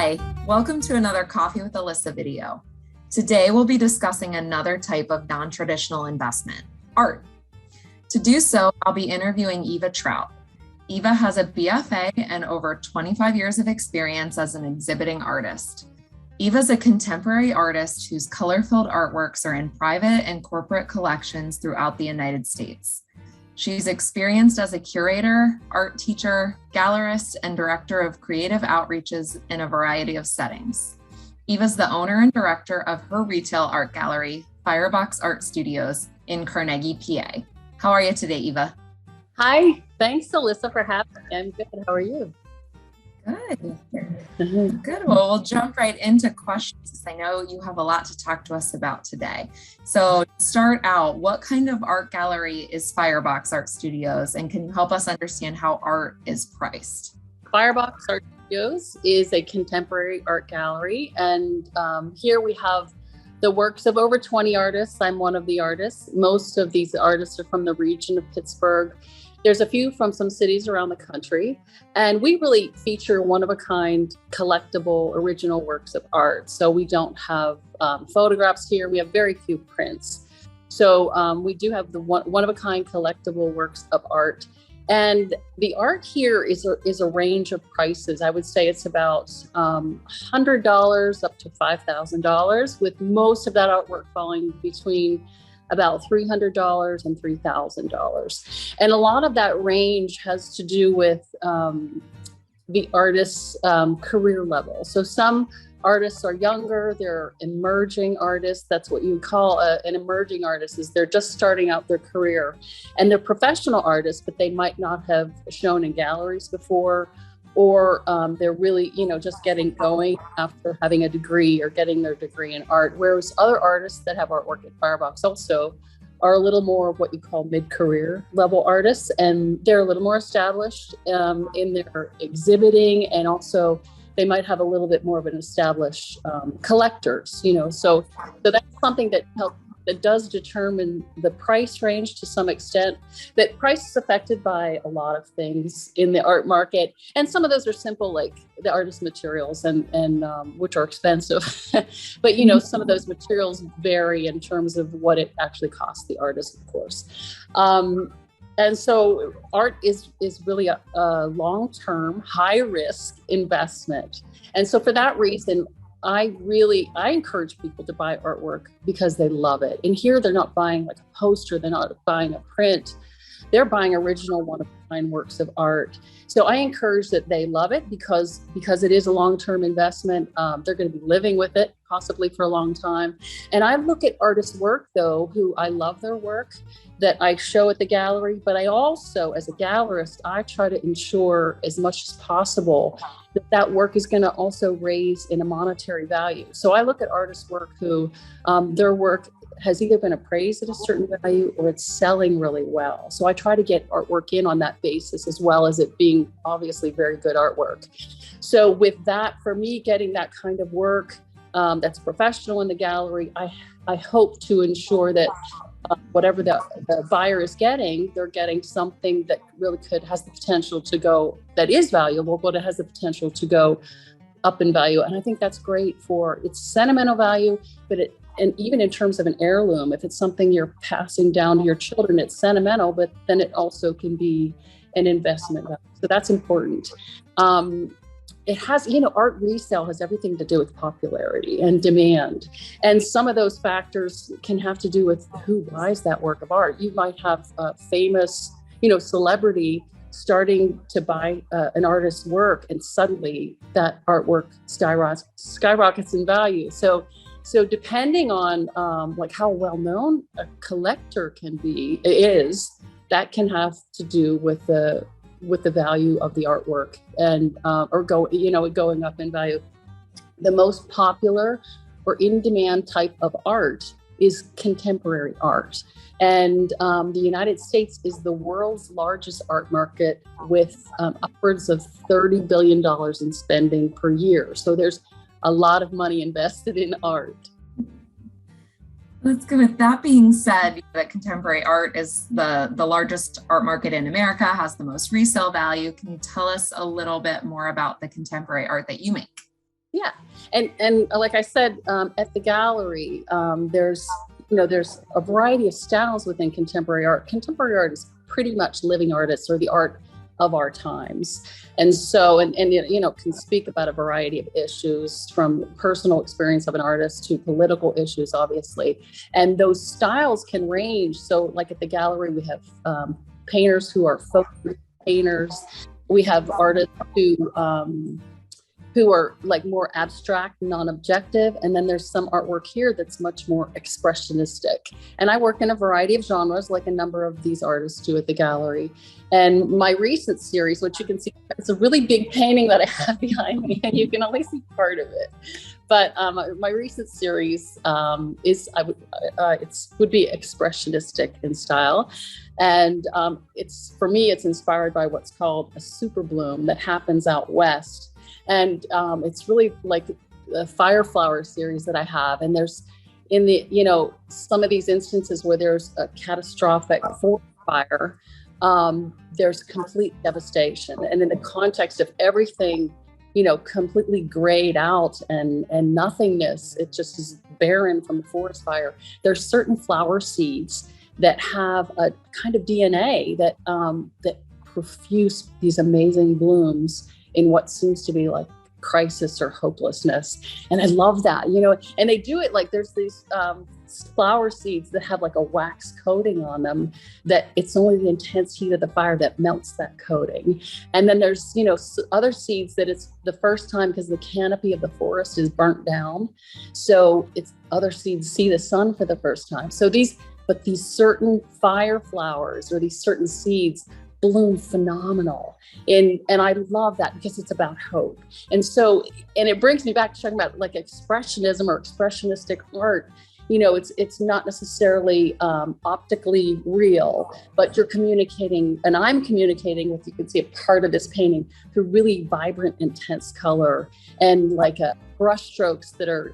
Hi, welcome to another Coffee with Alissa video. Today we'll be discussing another type of non-traditional investment, art. To do so, I'll be interviewing Eva Trout. Eva has a BFA and over 25 years of experience as an exhibiting artist. Eva's a contemporary artist whose color-filled artworks are in private and corporate collections throughout the United States. She's experienced as a curator, art teacher, gallerist, and director of creative outreaches in a variety of settings. Eva's the owner and director of her retail art gallery, Firebox Art Studios in Carnegie, PA. How are you today, Eva? Hi, thanks, Alissa, for having me. I'm good. How are you? Good. Good. Well, we'll jump right into questions. I know you have a lot to talk to us about today. So to start out, what kind of art gallery is Firebox Art Studios? And can you help us understand how art is priced? Firebox Art Studios is a contemporary art gallery. And here we have the works of over 20 artists. I'm one of the artists. Most of these artists are from the region of Pittsburgh. There's a few from some cities around the country, and we really feature one-of-a-kind collectible original works of art. So we don't have photographs here. We have very few prints. So we do have the one-of-a-kind collectible works of art. And the art here is a range of prices. I would say it's about $100 up to $5,000, with most of that artwork falling between about $300 and $3,000. And a lot of that range has to do with the artist's career level. So some artists are younger, they're emerging artists. That's what you call an emerging artist, is they're just starting out their career. And they're professional artists, but they might not have shown in galleries before, or they're really, just getting going after having a degree or getting their degree in art. Whereas other artists that have artwork at Firebox also are a little more of what you call mid-career level artists, and they're a little more established in their exhibiting, and also they might have a little bit more of an established collectors, So that's something that does determine the price range to some extent. That price is affected by a lot of things in the art market. And some of those are simple, like the artist materials and which are expensive. But, some of those materials vary in terms of what it actually costs the artist, of course. And so art is really a long-term, high-risk investment. And so for that reason, I encourage people to buy artwork because they love it. And here they're not buying like a poster, they're not buying a print, they're buying original one-of-a-kind works of art. So I encourage that they love it because it is a long-term investment. They're going to be living with it possibly for a long time. And I look at artists' work, though, who I love their work, that I show at the gallery. But I also, as a gallerist, I try to ensure as much as possible that work is going to also raise in a monetary value. So I look at artists' work who their work has either been appraised at a certain value or it's selling really well. So I try to get artwork in on that basis, as well as it being obviously very good artwork. So with that, for me, getting that kind of work that's professional in the gallery, I hope to ensure that whatever the buyer is getting, they're getting something that really has the potential to go, that is valuable, but it has the potential to go up in value. And I think that's great for its sentimental value, and even in terms of an heirloom, if it's something you're passing down to your children, it's sentimental, but then it also can be an investment value. So that's important. It has, art resale has everything to do with popularity and demand. And some of those factors can have to do with who buys that work of art. You might have a famous, celebrity starting to buy an artist's work, and suddenly that artwork skyrockets in value. So depending on like how well known a collector is, that can have to do with the value of the artwork and going up in value. The most popular or in-demand type of art is contemporary art. And the United States is the world's largest art market, with upwards of $30 billion in spending per year. So there's a lot of money invested in art. That's good. With that being said, that contemporary art is the largest art market in America, has the most resale value. Can you tell us a little bit more about the contemporary art that you make? Yeah. And like I said, at the gallery, there's a variety of styles within contemporary art. Contemporary art is pretty much living artists, or the art of our times. And so, and can speak about a variety of issues, from personal experience of an artist to political issues, obviously. And those styles can range. So like at the gallery, we have painters who are focused painters. We have artists who are like more abstract, non-objective. And then there's some artwork here that's much more expressionistic. And I work in a variety of genres, like a number of these artists do at the gallery. And my recent series, which you can see, it's a really big painting that I have behind me, and you can only see part of it. But my recent series would be expressionistic in style. And for me, it's inspired by what's called a super bloom that happens out west. And it's really like the Fireflower series that I have. And there's some of these instances where there's a catastrophic forest fire, there's complete devastation. And in the context of everything, completely grayed out and nothingness, it just is barren from the forest fire. There's certain flower seeds that have a kind of DNA that profuse these amazing blooms in what seems to be like crisis or hopelessness. And I love that, and they do it like there's these flower seeds that have like a wax coating on them, that it's only the intense heat of the fire that melts that coating. And then there's, other seeds that it's the first time because the canopy of the forest is burnt down. So it's other seeds see the sun for the first time. So these certain fire flowers or these certain seeds bloom phenomenal. And I love that because it's about hope. And it brings me back to talking about like expressionism or expressionistic art. It's not necessarily optically real, but you're communicating, and I'm communicating with, you can see a part of this painting, through really vibrant, intense color and like brush strokes that are,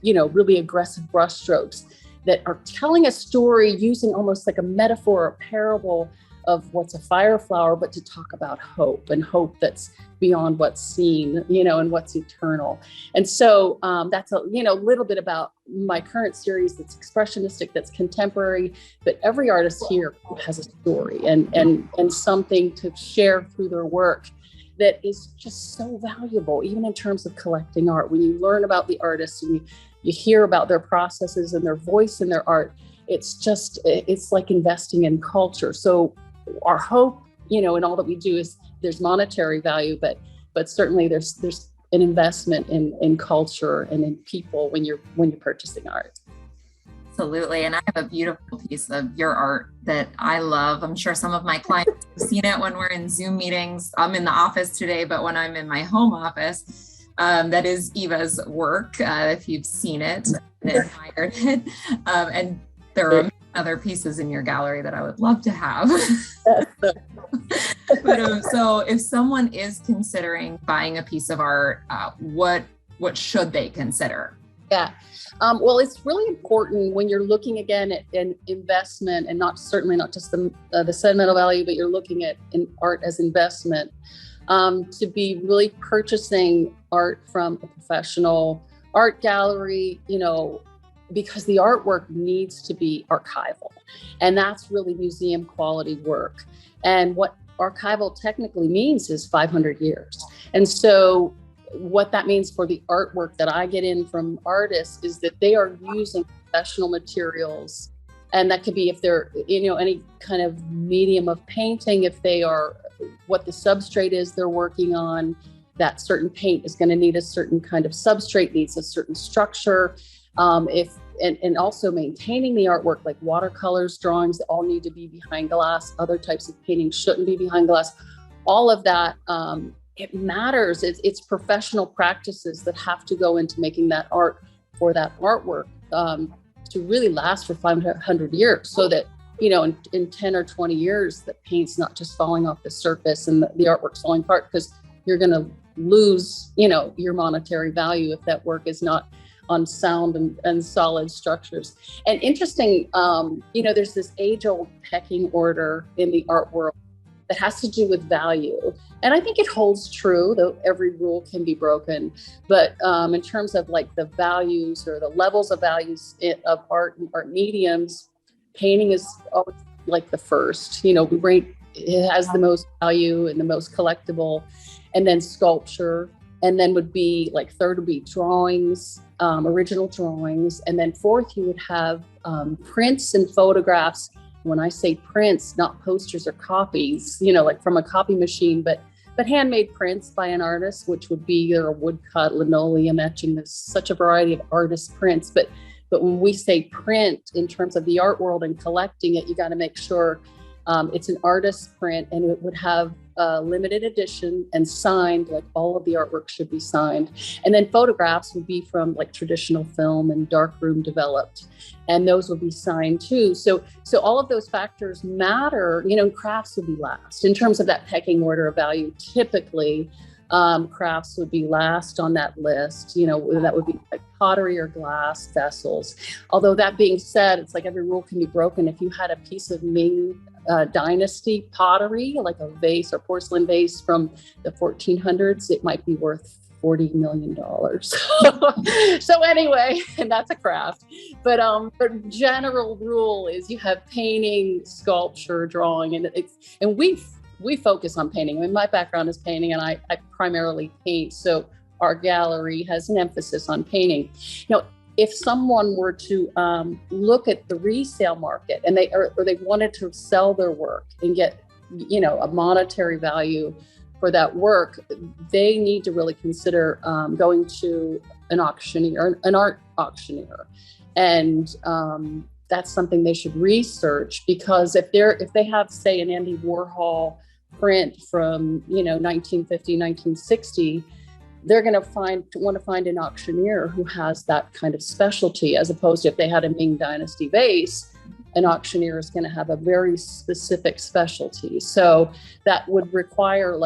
really aggressive brush strokes that are telling a story using almost like a metaphor or parable of what's a fire flower, but to talk about hope, and hope that's beyond what's seen, and what's eternal. And so that's a little bit about my current series that's expressionistic, that's contemporary, but every artist here has a story and something to share through their work that is just so valuable, even in terms of collecting art. When you learn about the artists and you hear about their processes and their voice in their art, it's like investing in culture. So our hope, in all that we do is there's monetary value, but certainly there's an investment in culture and in people when you're purchasing art. Absolutely. And I have a beautiful piece of your art that I love. I'm sure some of my clients have seen it when we're in Zoom meetings. I'm in the office today, but when I'm in my home office, that is Eva's work. If you've seen it and admired it. And there are other pieces in your gallery that I would love to have. But so if someone is considering buying a piece of art, what should they consider? Yeah. Well, it's really important when you're looking again at an investment, and certainly not just the sentimental value, but you're looking at art as investment, to be really purchasing art from a professional art gallery, because the artwork needs to be archival, and that's really museum quality work. And what archival technically means is 500 years. And so what that means for the artwork that I get in from artists is that they are using professional materials. And that could be if they're, any kind of medium of painting, if they are, what the substrate is they're working on, that certain paint is going to need a certain kind of substrate, needs a certain structure. And also maintaining the artwork, like watercolors, drawings, that all need to be behind glass. Other types of painting shouldn't be behind glass. All of that, it matters. It's professional practices that have to go into making that art for that artwork to really last for 500 years, so that, in 10 or 20 years, the paint's not just falling off the surface and the artwork's falling apart, because you're going to lose, your monetary value if that work is not on sound and solid structures. And interesting, there's this age-old pecking order in the art world that has to do with value. And I think it holds true, though every rule can be broken. But in terms of like the values or the levels of values of art and art mediums, painting is always like the first. It has the most value and the most collectible, and then sculpture. And then would be like third would be drawings, original drawings. And then fourth, you would have prints and photographs. When I say prints, not posters or copies, like from a copy machine, but handmade prints by an artist, which would be either a woodcut, linoleum etching. There's such a variety of artist prints. But when we say print in terms of the art world and collecting it, you got to make sure it's an artist print, and it would have a limited edition and signed, like all of the artwork should be signed. And then photographs would be from like traditional film and darkroom developed, and those would be signed too. So all of those factors matter, crafts would be last. In terms of that pecking order of value, typically crafts would be last on that list. That would be like pottery or glass vessels. Although that being said, it's like every rule can be broken. If you had a piece of Ming dynasty pottery, like a vase or porcelain vase from the 1400s, it might be worth $40 million. So anyway, and that's a craft. But general rule is you have painting, sculpture, drawing, and we focus on painting. I mean, my background is painting, and I primarily paint. So our gallery has an emphasis on painting. If someone were to look at the resale market and they wanted to sell their work and get, a monetary value for that work, they need to really consider going to an auctioneer, an art auctioneer. And that's something they should research, because if they have, say, an Andy Warhol print from, 1950, 1960, they're going to want to find an auctioneer who has that kind of specialty, as opposed to if they had a Ming Dynasty vase, an auctioneer is going to have a very specific specialty. So that would require,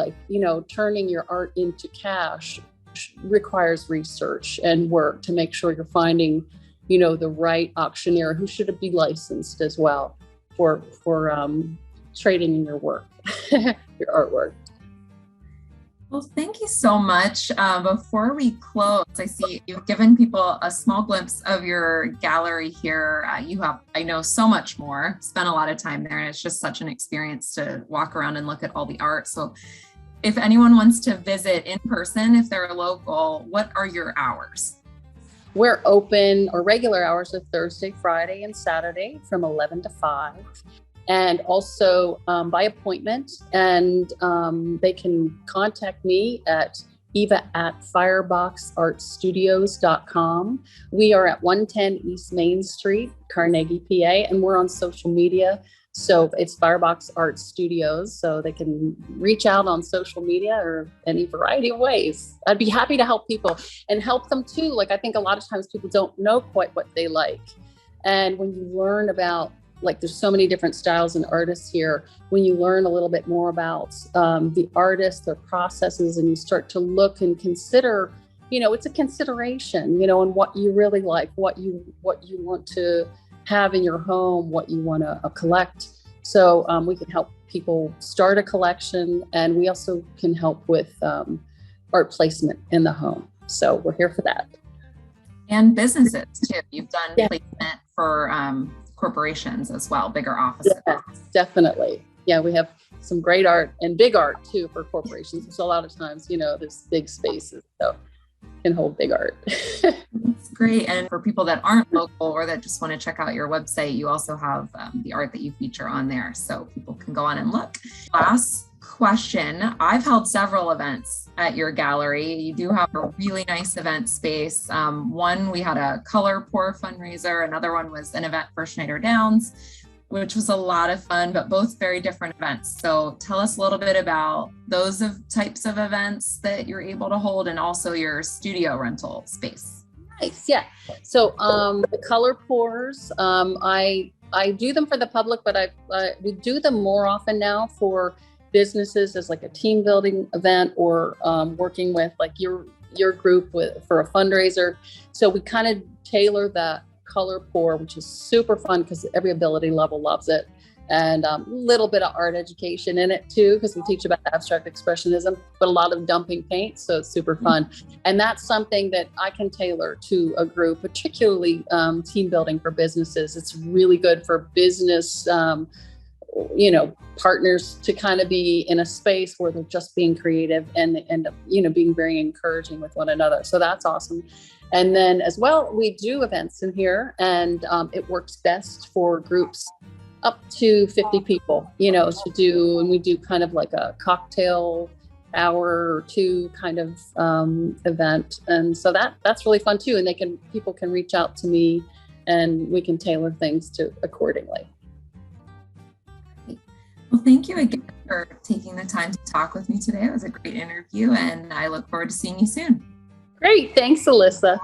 turning your art into cash requires research and work to make sure you're finding, the right auctioneer who should be licensed as well for trading in your work, your artwork. Well, thank you so much. Before we close, I see you've given people a small glimpse of your gallery here. You have, I know, so much more, spent a lot of time there, and it's just such an experience to walk around and look at all the art. So if anyone wants to visit in person, if they're local, what are your hours? We're open, or regular hours are Thursday, Friday, and Saturday from 11 to 5. And also by appointment, and they can contact me at eva@fireboxartstudios.com. We are at 110 East Main Street, Carnegie, PA, and we're on social media. So it's Firebox Art Studios, so they can reach out on social media or any variety of ways. I'd be happy to help people and help them too. Like, I think a lot of times people don't know quite what they like. And when you learn about, there's so many different styles and artists here. When you learn a little bit more about the artists, their processes, and you start to look and consider, it's a consideration, and what you really like, what you want to have in your home, what you want to collect. So we can help people start a collection, and we also can help with art placement in the home. So we're here for that. And businesses too. You've done placement for corporations as well, bigger offices. Yes, definitely. Yeah, we have some great art and big art too for corporations. So a lot of times, there's big spaces, so can hold big art. That's great. And for people that aren't local or that just want to check out your website, you also have the art that you feature on there, so people can go on and look. Last question. I've held several events at your gallery. You do have a really nice event space. One, we had a color pour fundraiser. Another one was an event for Schneider Downs, which was a lot of fun, but both very different events. So tell us a little bit about those types of events that you're able to hold, and also your studio rental space. Nice, yeah. So the color pours, I do them for the public, but we do them more often now for businesses as like a team building event, or working with like your group for a fundraiser. So we kind of tailor that color pour, which is super fun because every ability level loves it. and a little bit of art education in it too, because we teach about abstract expressionism, but a lot of dumping paint. So it's super fun. And that's something that I can tailor to a group, particularly team building for businesses. It's really good for business, partners to kind of be in a space where they're just being creative and they end up, being very encouraging with one another. So that's awesome. And then as well, we do events in here, and it works best for groups up to 50 people, to do, and we do kind of like a cocktail hour or two kind of event. And so that's really fun too. And people can reach out to me and we can tailor things to accordingly. Well, thank you again for taking the time to talk with me today. It was a great interview, and I look forward to seeing you soon. Great. Thanks, Alissa.